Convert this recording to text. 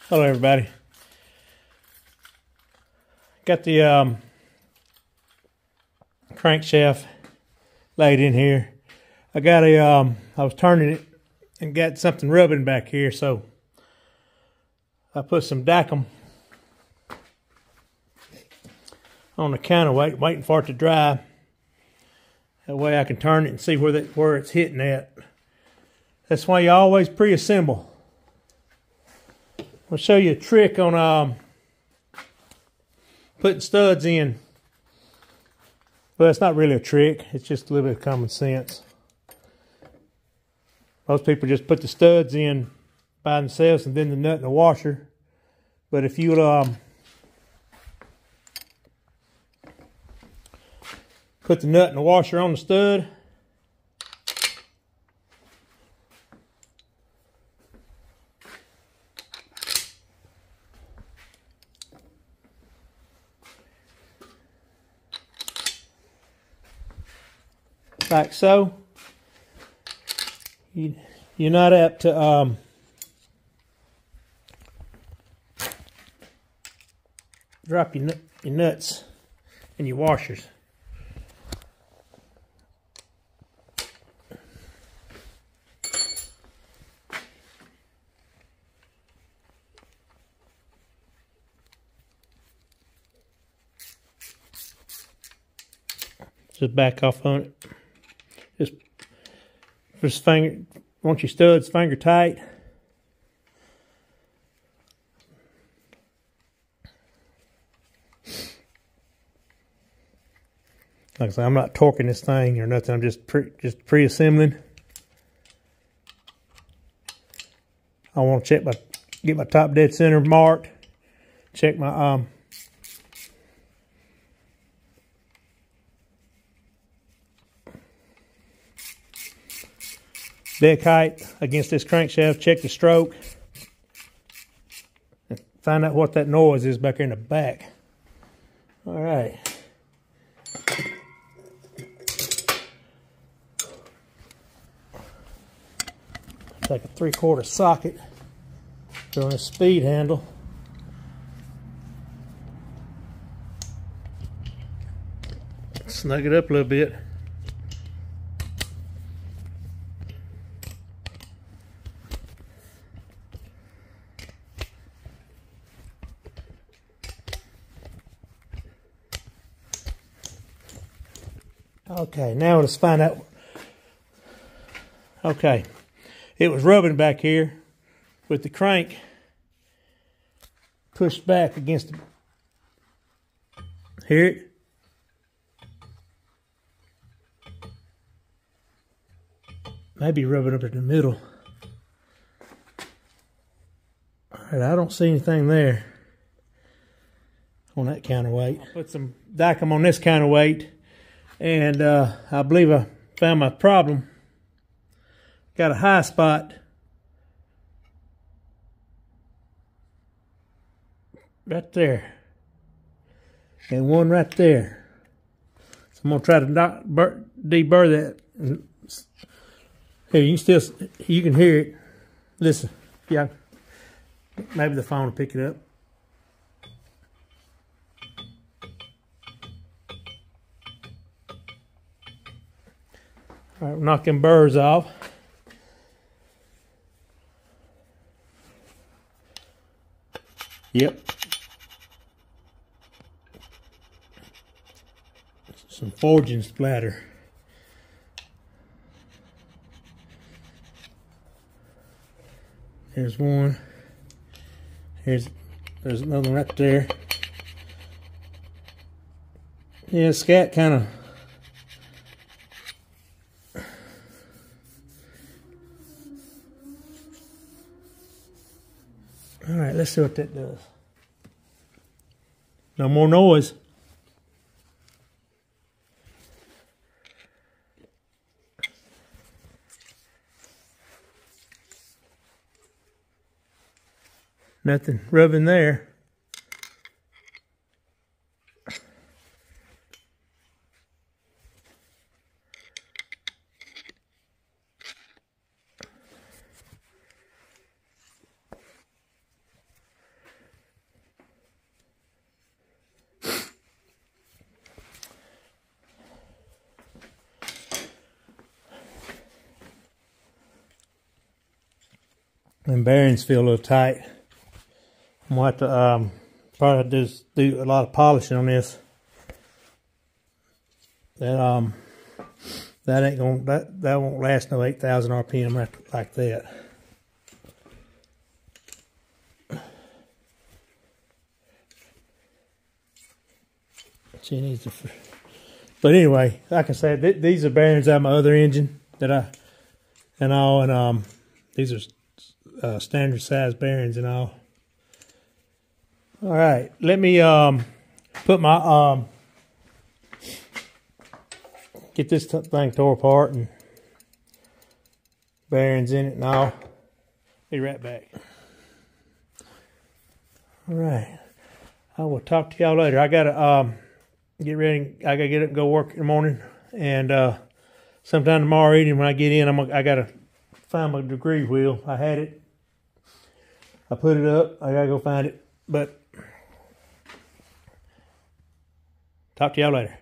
Hello everybody. Got the crankshaft laid in here. I got a I was turning it and got something rubbing back here, so I put some Dacum on the counterweight, waiting for it to dry. That way I can turn it and see where it's hitting at. That's why you always pre-assemble. I'll show you a trick on putting studs in. Well, it's not really a trick. It's just a little bit of common sense. Most people just put the studs in by themselves and then the nut and the washer. But if you put the nut and the washer on the stud, like so, you're not apt to drop your nuts and your washers. Just back off on it. Just want your studs finger tight. Like I said, I'm not torquing this thing or nothing. I'm just pre-assembling. I want to get my top dead center marked. Check my deck height against this crankshaft. Check the stroke. And find out what that noise is back here in the back. All right. Take a 3/4 socket. Put on a speed handle. Snug it up a little bit. Okay, now let's find out. Okay, it was rubbing back here with the crank pushed back against the, hear it? Maybe rubbing up in the middle. All right, I don't see anything there on that counterweight. Put some Dacum on this counterweight. And I believe I found my problem. Got a high spot right there, and one right there. So I'm gonna try to deburr that. Here, you can hear it. Listen, yeah. Maybe the phone will pick it up. All right, knock them burrs off. Yep. Some forging splatter. There's one. There's another one right there. Yeah, scat kind of. All right, let's see what that does. No more noise. Nothing rubbing there. And bearings feel a little tight. I'm gonna have to probably just do a lot of polishing on this. That ain't gonna that won't last no 8,000 RPM like that. She needs to. But anyway, like I said, these are bearings out of my other engine that these are standard size bearings and all. All right, let me put my get this thing tore apart and bearings in it and all. Be right back. All right, I will talk to y'all later. I gotta get ready. I gotta get up and go work in the morning, and sometime tomorrow evening when I get in, I gotta find my degree wheel. I had it. I put it up. I gotta go find it. But talk to y'all later.